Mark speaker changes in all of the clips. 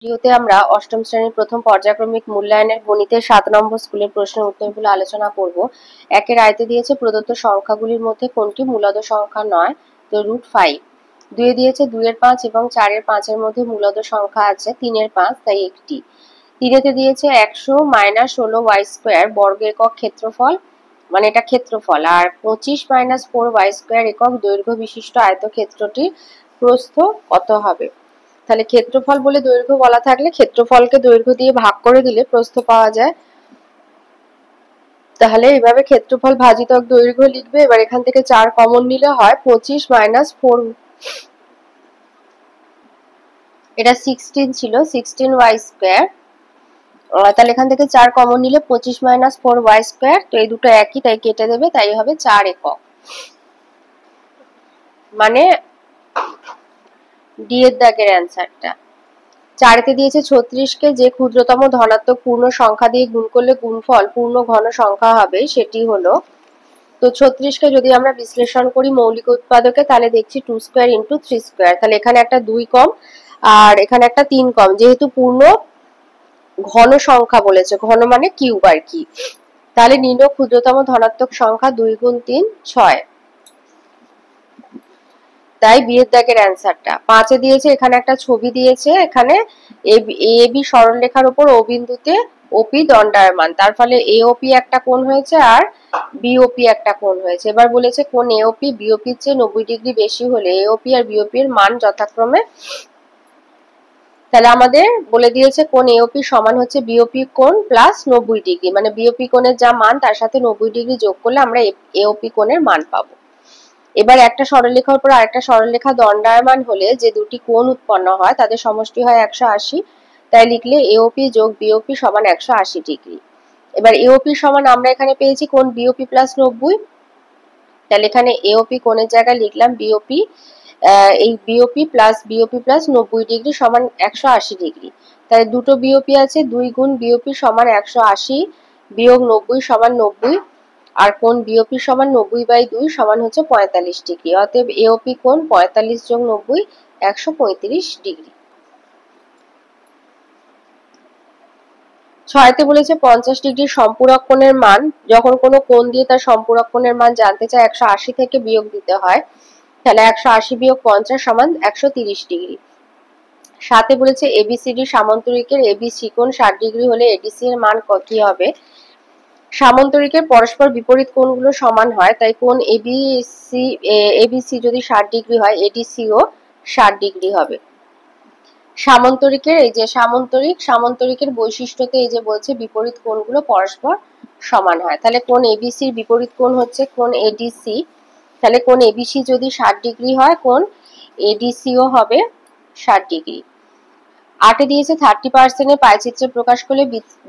Speaker 1: ভিডিওতে আমরা অষ্টম শ্রেণীর প্রথম পর্যায়ক্রমিক মূল্যায়নের গণিতের 7 নম্বর স্কুলের প্রশ্নের উত্তরগুলো আলোচনা করব। একের আয়তে দিয়েছে প্রদত্ত সংখ্যাগুলির মধ্যে কোনটি মূলদ সংখ্যা নয়, তো √5। 2 দিয়েছে 2 এর 5 এবং 4 এর 5 এর মধ্যে মূলদ সংখ্যা আছে 3 এর 5, তাই একটি। 3 দিয়েছে 100 - 16y² বর্গ একক ক্ষেত্রফল, মানে এটা ক্ষেত্রফল, আর 25 - 4y² একক দৈর্ঘ্য বিশিষ্ট আয়তক্ষেত্রটির প্রস্থ কত হবে। তাহলে ক্ষেত্রফল বলে দৈর্ঘ্য বলা থাকলে ক্ষেত্রফলকে দৈর্ঘ্য দিয়ে ভাগ করে দিলে প্রস্থ পাওয়া যায়। তাহলে এইভাবে ক্ষেত্রফল ভাজিতক দৈর্ঘ্য লিখবে। এবার এখান থেকে 4 কমন নিলে হয় 25 - 4, এটা 16 ছিল, 16y²। তাহলে এখান থেকে 4 কমন নিলে 25 - 4y², তো এই দুটো একই, তাই কেটে দেবে, তাই হবে 4 একক। মানে ডি এর দাগের অ্যান্সারটা। 4 দিয়েছে 36কে যে ক্ষুদ্রতম ধনাত্মক পূর্ণ সংখ্যা দিয়ে গুণ করলে গুণফল পূর্ণ ঘন সংখ্যা হবে, সেটি হলো, তো 36কে যদি আমরা বিশ্লেষণ করি মৌলিক উৎপাদকে, তাহলে দেখছি 2² × 3², তাহলে এখানে একটা 2 কম আর এখানে একটা 3 কম, যেহেতু পূর্ণ ঘন সংখ্যা বলেছে, ঘন মানে কিউব আর কি, তাহলে নির্ণয় ক্ষুদ্রতম ধনাত্মক সংখ্যা 2 × 3 6, তাই বিয়ের দাগের অ্যান্সারটা। 5 দিয়েছে এখানে একটা ছবি দিয়েছে, এখানে এ বি সরলরেখার উপর ও বিন্দুতে ওপি দণ্ডায়মান, তার ফলে এওপি একটা কোণ হয়েছে আর বিওপি একটা কোণ হয়েছে। এবার বলেছে কোণ এওপি বিওপির চেয়ে 90 ডিগ্রি বেশি হলে এওপি আর বিওপি এর মান যথাক্রমে, তাহলে আমাদের বলে দিয়েছে কোণ এওপি সমান হচ্ছে বিওপি কোণ প্লাস 90 ডিগ্রি, মানে বিওপি কোণের যা মান তার সাথে 90 ডিগ্রি যোগ করলে আমরা এওপি কোণের মান পাবো। এবার একটা সরলরেখার উপর আরেকটা সরলরেখা দণ্ডায়মান হলে যে দুটি কোণ উৎপন্ন হয় তাদের সমষ্টি হয় 180, তাই লিখলে এওপি যোগ বিওপি সমান 180 ডিগ্রি। এবার এওপি সমান আমরা এখানে পেয়েছি কোণ বিওপি প্লাস 90, তাহলে এখানে এওপি কোণের জায়গায় লিখলাম বিওপি, এই বিওপি প্লাস 90 ডিগ্রি সমান 180 ডিগ্রি, তাই দুটো বিওপি আছে, 2 গুণ বিওপি সমান 180 বিয়োগ 90 সমান 90, আর কোণ বিওপি সমান 90/2 সমান হচ্ছে 45 ডিগ্রি। অতএব এওপি কোণ 45 যোগ 90 135 ডিগ্রি। 6 বলেছে 50 ডিগ্রির সম্পূরক কোণের মান, যখন কোনো কোণ দিয়ে তার সম্পূরক কোণের মান জানতে চায় 180 থেকে বিয়োগ দিতে হয়, তাহলে 180 বিয়োগ 50 সমান 130 ডিগ্রি। 7 বলেছে এবিসিডি সামান্তরিকের এবিসি কোণ 60 ডিগ্রি হলে এডিসি এর মান কি হবে। সামান্তরিকের পরস্পর বিপরীত কোণগুলো সমান হয়, তাই কোণ এবিসি যদি 60 ডিগ্রি হয় এডিসিও 60 ডিগ্রি হবে। সামান্তরিকের এই যে সামান্তরিকের বৈশিষ্ট্যতে এই যে বলছে বিপরীত কোণগুলো পরস্পর সমান হয়, তাহলে কোণ এবিসির বিপরীত কোণ হচ্ছে কোণ এডিসি, তাহলে কোণ এবিসি যদি 60 ডিগ্রি হয় কোণ এডিসিও হবে 60 ডিগ্রি। 8 দিয়েছে 30% এর পাইচিত্রে প্রকাশ করলে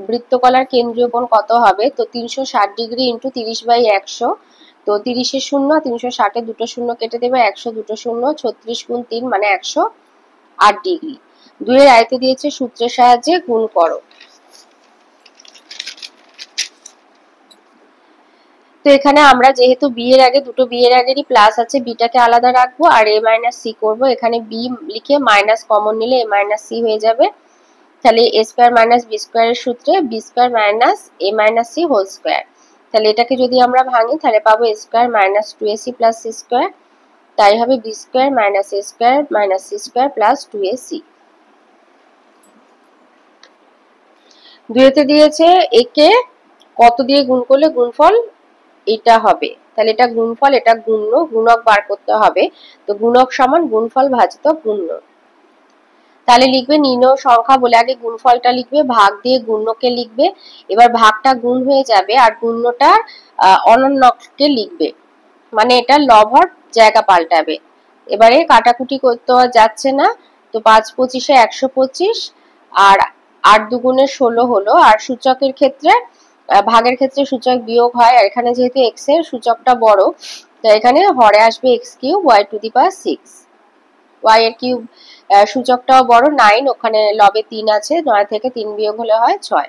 Speaker 1: বৃত্তকলার কেন্দ্রীয় কোণ কত হবে, তো 360 ডিগ্রি × 30/100, তো 30 এর 0 360 এর দুটো শূন্য কেটে দেবে, 100 দুটো শূন্য, 36 × 3 মানে 108 ডিগ্রি। 2 এর আয়তে দিয়েছে সূত্রের সাহায্যে গুণ করো। তো এখানে আমরা যেহেতু বি এর আগে দুটো বি এর আগেরই প্লাস আছে, বিটাকে আলাদা রাখবো আর a - c করব, এখানে বি লিখে মাইনাস কমন নিলে a - c হয়ে যাবে, তাহলে a² - b² এর সূত্রে b² - a - c whole square, তাহলে এটাকে যদি আমরা ভাঙি তাহলে পাবো a² - 2ac + c², তাই হবে b² - a² - c² + 2ac। 2 দিয়েছে একে কত দিয়ে গুণ করলে গুণফল এটা হবে, তাহলে এটা গুণফল, এটা গুণ্য, গুণক বার করতে হবে, তো গুণক সমান গুণফল ভাজিতক গুণ্য। তাহলে লিখবে নির্ণয় সংখ্যা বলে আগে গুণফলটা লিখবে, ভাগ দিয়ে গুণ্যকে লিখবে, এবার ভাগটা গুণ হয়ে যাবে আর গুণ্যটা অনন্যকে লিখবে, মানে এটা লব হর জায়গা পাল্টাবে। এবারে কাটাকুটি করতে যাচ্ছে না, তো 5 × 25 = 125 আর 8 × 2 = 16 হলো, আর সূচকের ক্ষেত্রে ভাগের ক্ষেত্রে সূচক বিয়োগ হয়, আর এখানে যেহেতু x এর সূচকটা বড়, তো এখানে হরে আসবে x³ y⁶, y এর কিউব সূচকটাও বড় 9, ওখানে লবে 3 আছে, 9 থেকে 3 বিয়োগ হলে হয় 6।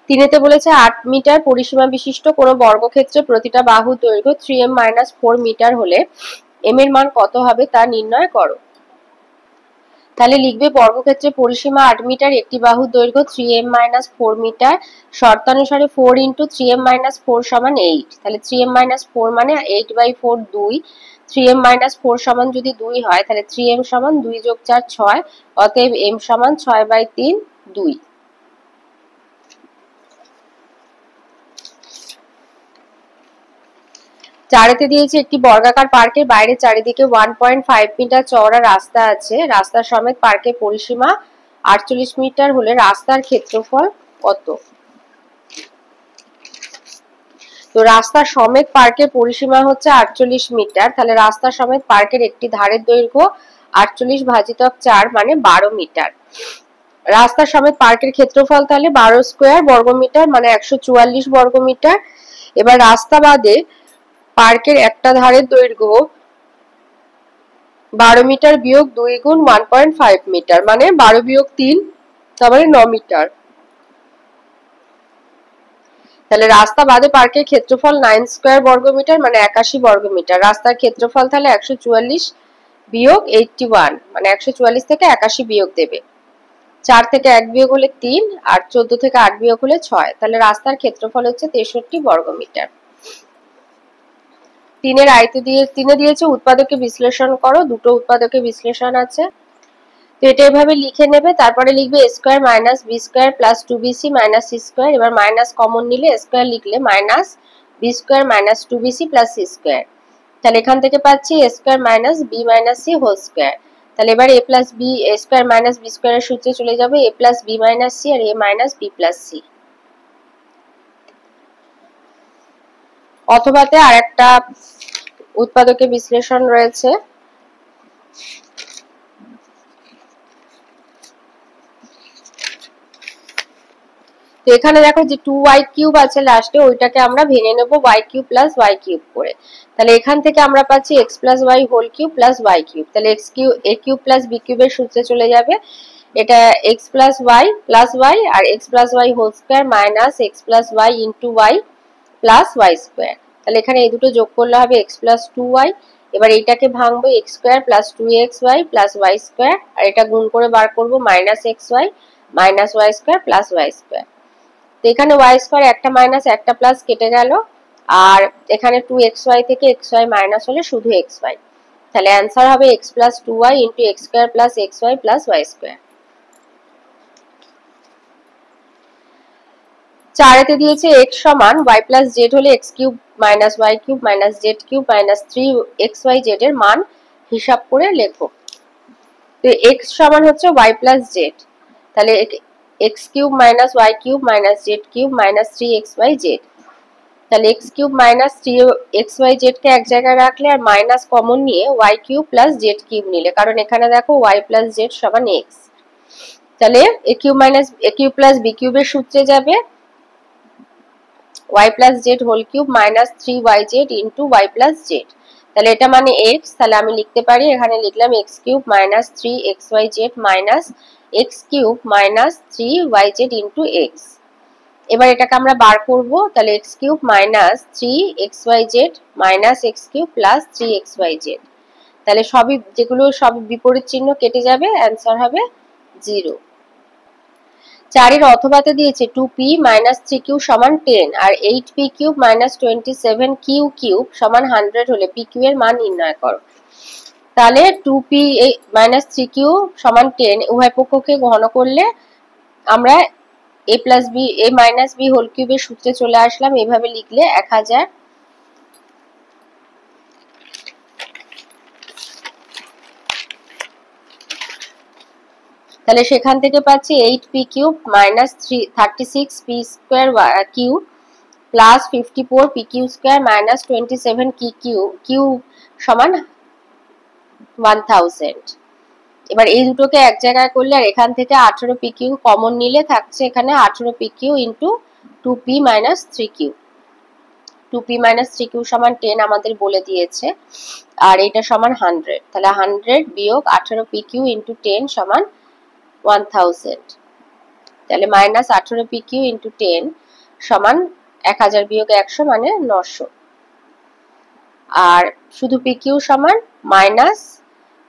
Speaker 1: 3 বলেছে 8 মিটার পরিসীমা বিশিষ্ট কোনো বর্গক্ষেত্রে প্রতিটা বাহুর দৈর্ঘ্য 3m - 4 মিটার হলে m এর মান কত হবে তা নির্ণয় করো। তাহলে লিখবে বর্গক্ষেত্রের পরিসীমা 8 মিটার, একটি বাহুর দৈর্ঘ্য 3m-4 মিটার, শর্তানুসারে 4 × 3m-4 সমান 8। তাহলে 3m-4 মানে 8/4 2, 3m-4 সমান যদি 2 হয় তাহলে 3m সমান 2 + 4 6, অতএব m সমান 6/3 2। চারেতে দিয়েছে একটি বর্গাকার পার্কের বাইরে চারিদিকে 1.5 মিটার চওড়া রাস্তা আছে, রাস্তা সমেত পার্কের পরিসীমা 48 মিটার হলে রাস্তার ক্ষেত্রফল কত? তো রাস্তা সমেত পার্কের পরিসীমা হচ্ছে 48 মিটার, তাহলে রাস্তা সমেত পার্কের একটি ধারের দৈর্ঘ্য 48 / 4 মানে 12 মিটার। রাস্তা সমেত পার্কের ক্ষেত্রফল তাহলে 12 স্কয়ার বর্গমিটার মানে 144 বর্গমিটার। এবার রাস্তা বাদে পার্কের একটা ধারের দৈর্ঘ্য 12 মিটার বিয়োগ 2 × 1.5 মিটার মানে 12 - 3 তারপরে 9 মিটার। তাহলে রাস্তা বাদে পার্কের ক্ষেত্রফল 9 স্কয়ার বর্গমিটার মানে 81 বর্গমিটার। রাস্তার ক্ষেত্রফল তাহলে 144 বিয়োগ 81 মানে 144 থেকে 81 বিয়োগ দেবে। 4 থেকে 1 বিয়োগ হলে 3 আর 14 থেকে 8 বিয়োগ হলে 6, তাহলে রাস্তার ক্ষেত্রফল হচ্ছে 63 বর্গমিটার। তিনে দিয়েছে উৎপাদকে বিশ্লেষণ করো, দুটো উৎপাদকে বিশ্লেষণ আছে। তো এটা এভাবে লিখে নেবে, তারপরে লিখবে a square minus b square plus 2bc minus c square. এবার মাইনাস কমন নিলে স্কয়ার লিখলে minus b square minus 2bc plus c square. তাহলে এখান থেকে পাচ্ছি a square minus b minus c whole square. তাহলে এবার a plus b a square minus b স্কয়ারের সূত্রে চলে যাবে a plus b minus c আর a minus b plus c। অথবাতে আরেকটা উৎপাদকে বিশ্লেষণ রয়েছে। তো এখানে দেখো যে 2y³ আছে লাস্টে, ওইটাকে আমরা ভেঙে নেব y³ প্লাস y³ করে। তাহলে এখান থেকে আমরা পাচ্ছি x plus y whole cube plus y³। তাহলে a³ প্লাস b³ এর সূত্রে চলে যাবে, এটা x plus y plus y আর x plus y whole square minus x plus y into y plus y square. তাহলে এখানে এই দুটো যোগ করলে হবে x প্লাস 2y। এবার এইটাকে ভাঙবো x square plus 2xy plus y square, আর এটা গুণ করে বার করব minus xy minus y square plus y square. তো এখানে y স্কয়ার একটা মাইনাস একটা প্লাস কেটে গেল, আর এখানে 2xy থেকে xy মাইনাস হলে শুধু xy। তাহলে অ্যানসার হবে x plus 2y into x square plus xy plus y square. চারেতে দিয়েছে x সমান y প্লাস z হলে x³ minus y³ minus z³ minus 3xyz এর মান হিসাব করে লেখো। তো x সমান হচ্ছে y প্লাস z, তাহলে x³ minus y³ minus z³ minus 3xyz। তাহলে x³ মাইনাস 3xyz কে এক জায়গায় রাখলে আর মাইনাস কমন নিয়ে y³ প্লাস z³ নিলে, কারণ এখানে দেখো y প্লাস z সমান x। তাহলে a³ minus a³ plus b³ এর সূত্রে যাবে y plus z whole cube minus 3yz into y plus z। তাহলে এটা মানে x, তাহলে আমি লিখতে পারি, এখানে লিখলাম x³ minus 3xyz minus x³ minus 3yz into x। এবার এটাকে আমরা বার করব, তাহলে x³ minus 3xyz minus x³ plus 3xyz। তাহলে সবই যেগুলো সব বিপরীত চিহ্ন কেটে যাবে, অ্যান্সার হবে 0। 4 অথবাতে দিয়েছে 2p মাইনাস 3q সমান 10 আর 8p³ মাইনাস 27q³ সমান 100 হলে pq এর মান নির্ণয় করো। তাহলে 2p মাইনাস 3q সমান 10 উভয় পক্ষকে ঘন করলে আমরা a plus b a minus b whole কিউবের সূত্রে চলে আসলাম। এভাবে লিখলে 1000। তাহলে সেখান থেকে পাচ্ছি 8p³ minus 36p² plus 54pq² minus 27q³ সমান 1000। এবার এই দুটোকে এক জায়গায় করলে আর এখান থেকে 18pq কমন নিলে থাকছে এখানে 18pq into 2p minus 3q। 2p minus 3q সমান 10 আমাদের বলে দিয়েছে, আর এটা সমান 100। তাহলে 100 বিয়োগ 18pq ইন্টু 10 সমান 1000। তাহলে মাইনাস 18pq ইন্টু 10 সমান 1000 বিয়োগ 100 মানে 900। আর শুধু pq সমান মাইনাস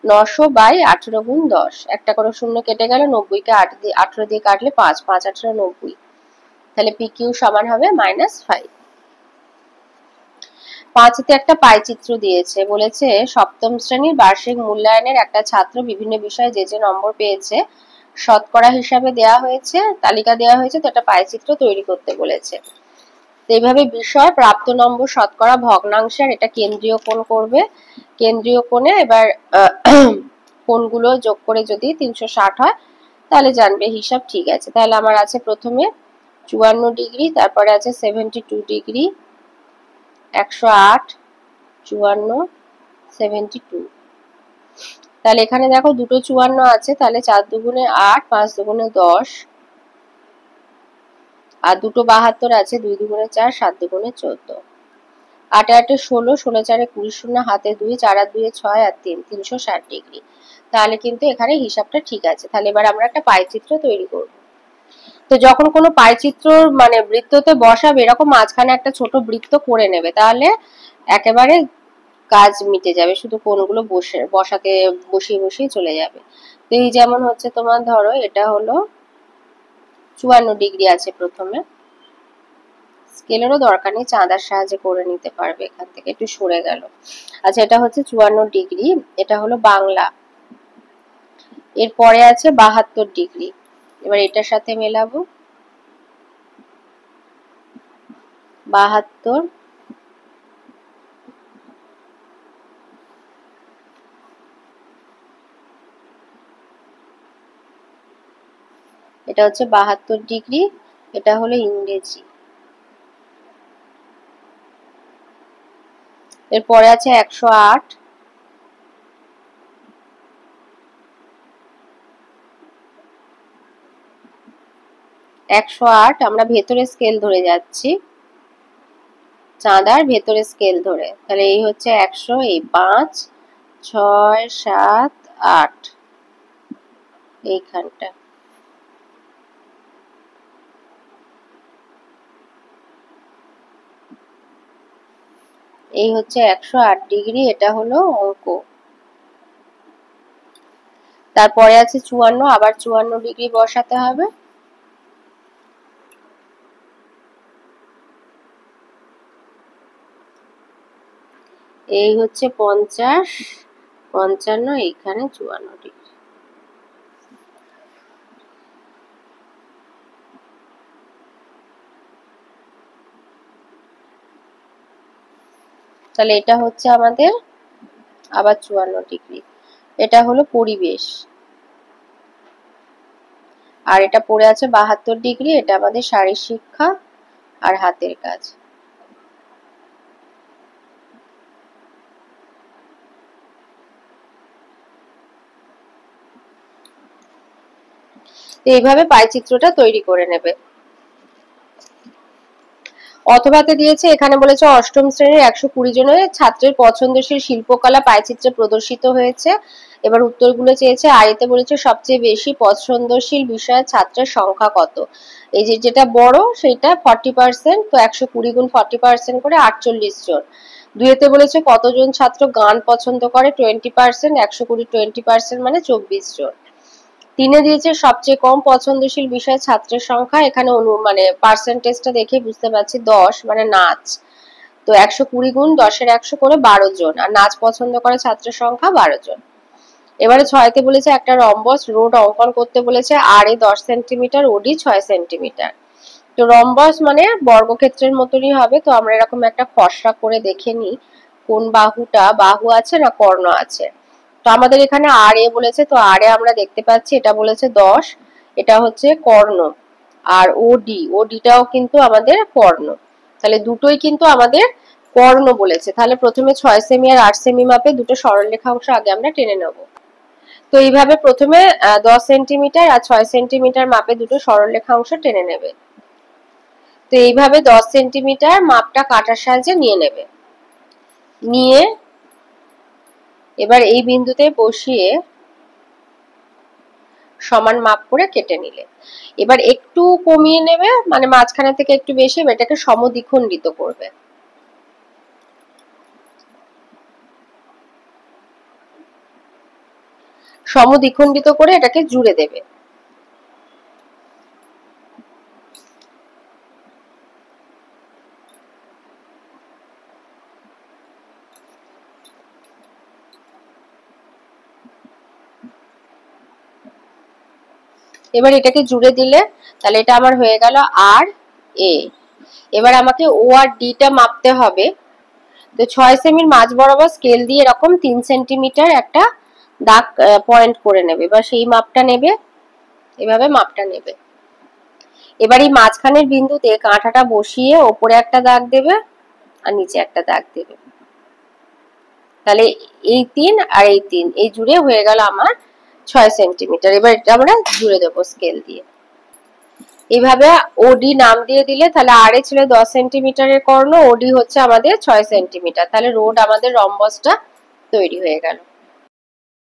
Speaker 1: 900 বাই 18 গুণ 10, একটা করে শূন্য কেটে গেল, 90 কে 18 দিয়ে কাটলে 5, 5 18 90, তাহলে PQ সমান হবে -5। 5তে একটা পাইচিত্র দিয়েছে, বলেছে সপ্তম শ্রেণীর বার্ষিক মূল্যায়নের একটা ছাত্র বিভিন্ন বিষয়ে যে নম্বর পেয়েছে শতকরা হিসাবে দেয়া হয়েছে, তালিকা দেয়া হয়েছে, তো একটা পাইচিত্র তৈরি করতে বলেছে। তো এইভাবে বিষয়, প্রাপ্ত নম্বর, শতকরা, ভগ্নাংশে, আর এটা কেন্দ্রীয় কোণ করবে। কেন্দ্রীয় কোণে এবার কোণগুলো যোগ করে যদি 360 হয় তাহলে জানবে হিসাব ঠিক আছে। তাহলে আমার আছে প্রথমে 54 ডিগ্রি, তারপরে আছে 72 ডিগ্রি, 108, 54, 72। তাহলে এখানে দেখো দুটো 54 আছে, তাহলে 4 দুগুণে 8, 5 দুগুণে 10, আর দুটো 72 আছে, 2 দুগুণে 4, 7 দুগুণে 14, 8 8 16, 16 4 20, শূন্য হাতে 2, 4 আর 2 6 আর 3, 360 ডিগ্রি। তাহলে কিন্তু এখানে হিসাবটা ঠিক আছে। তাহলে এবার আমরা একটা পাইচিত্র তৈরি করব। তো যখন কোনো পাইচিত্র মানে বৃত্ততে বসাবে, এরকম মাঝখানে একটা ছোট বৃত্ত করে নেবে, তাহলে একেবারে কাজ মিটে যাবে, শুধু কোণগুলো বসিয়ে বসিয়ে চলে যাবে। তো এই যেমন হচ্ছে তোমার ধরো এটা হলো 54 ডিগ্রি আছে প্রথমে, স্কেলেরও দরকার নেই, চাঁদার সাহায্যে করে নিতে পারবে, এখান থেকে একটু সরে গেল। আচ্ছা, এটা হচ্ছে 54 ডিগ্রি, এটা হলো বাংলা। এরপরে আছে 72 ডিগ্রি, এবার এটার সাথে মেলাবো, 72, এটা হচ্ছে 72 ডিগ্রি, এটা হলো ইংরেজি। এরপরে আছে 108, 108, আমরা ভেতরে স্কেল ধরে যাচ্ছি, চাঁদার ভেতরে স্কেল ধরে, তাহলে এই হচ্ছে 100, এই 5, 6, 7, 8 এইখানটা। এই হচ্ছে 108 ডিগ্রি, এটা হলো অঙ্ক। তারপরে আছে 54, আবার 54 ডিগ্রি বসাতে হবে। এই হচ্ছে 50, 55, এইখানে 54 ডিগ্রি। তাহলে এটা হচ্ছে আমাদের আবার 54 ডিগ্রি। এটা হলো পরিবেশ, আর এটা পড়ে আছে 72 ডিগ্রি, এটা আমাদের শারীর শিক্ষা আর হাতের কাজ। এইভাবে পাইচিত্রটা তৈরি করে নেবে। অথবাতে দিয়েছে, এখানে বলেছে অষ্টম শ্রেণীর 120 জনের ছাত্রের পছন্দসই শিল্পকলা পাইচিত্রে প্রদর্শিত হয়েছে। এবার উত্তরগুলো চেয়েছে। আইতে বলেছে সবচেয়ে বেশি পছন্দশীল বিষয়ের ছাত্রের সংখ্যা কত। এই যে যেটা বড় সেটা 40%, তো 120 গুণ 40% করে 48 জন। দুইতে বলেছে কতজন ছাত্র গান পছন্দ করে, 20%, 120 20% মানে 24 জন। তিনে দিয়েছে সবচেয়ে কম পছন্দশীল বিষয় ছাত্রের সংখ্যা, এখানে মানে পার্সেন্টেজটা দেখে বুঝতে পারছি 10 মানে নাচ, তো 120 গুণ 10 এর 100 করে 12 জন, আর নাচ পছন্দ করে ছাত্রের সংখ্যা 12 জন। এবারে 6তে বলেছে একটা রম্বস রোড অঙ্কন করতে বলেছে, আর এ 10 সেন্টিমিটার, ওডি 6 সেন্টিমিটার। তো রম্বস মানে বর্গক্ষেত্রের মতনই হবে, তো আমরা এরকম একটা খসড়া করে দেখে নিই কোন বাহুটা, বাহু আছে না কর্ণ আছে। তো আমাদের এখানে আর এ বলেছে, তো আর এ আমরা দেখতে পাচ্ছি এটা বলেছে 10, এটা হচ্ছে কর্ণ, আর ওডিটাও কিন্তু আমাদের কর্ণ, তাহলে দুটোই কিন্তু আমাদের কর্ণ বলেছে। তাহলে প্রথমে 6 সেমি আর 8 সেমি মাপে দুটো সরলরেখাংশ আগে আমরা টেনে নেব। তো এইভাবে প্রথমে 10 সেন্টিমিটার আর 6 সেন্টিমিটার মাপে দুটো সরলরেখাংশ টেনে নেবে। তো এইভাবে 10 সেন্টিমিটার মাপটা কাটার সাহায্যে নিয়ে নেবে, নিয়ে এবার এই বিন্দুতে বসিয়ে সমান মাপ করে কেটে নিলে। এবার একটু কমিয়ে নেবে, মানে মাঝখানে থেকে একটু বেশি, এটাকে সমদ্বিখণ্ডিত করবে। সমদ্বিখণ্ডিত করে এটাকে জুড়ে দেবে। এবার এটাকে জুড়ে দিলে তাহলে এটা আমার হয়ে গেল আর এ। এবার আমাকে ও আর ডিটা মাপতে হবে। তো 6 সেমির মাঝ বরাবর স্কেল দিয়ে এরকম 3 সেন্টিমিটার একটা দাগ পয়েন্ট করে নেবে। এবার সেই মাপটা নেবে, এভাবে মাপটা নেবে। এবার এই মাঝখানের বিন্দুতে কাঁটাটা বসিয়ে ওপরে একটা দাগ দেবে আর নিচে একটা দাগ দেবে। তাহলে এই 3 আর এই 3 এই জুড়ে হয়ে গেল আমার 6 সেন্টিমিটার। এবার এটা আমরা জুড়ে দেবো স্কেল দিয়ে। এইভাবে ওডি নাম দিয়ে দিলে তাহলে আর এ ছিল 10 সেন্টিমিটারের কর্ণ, ওডি হচ্ছে আমাদের 6 সেন্টিমিটার। তাহলে রোড আমাদের রম্বসটা তৈরি হয়ে গেল।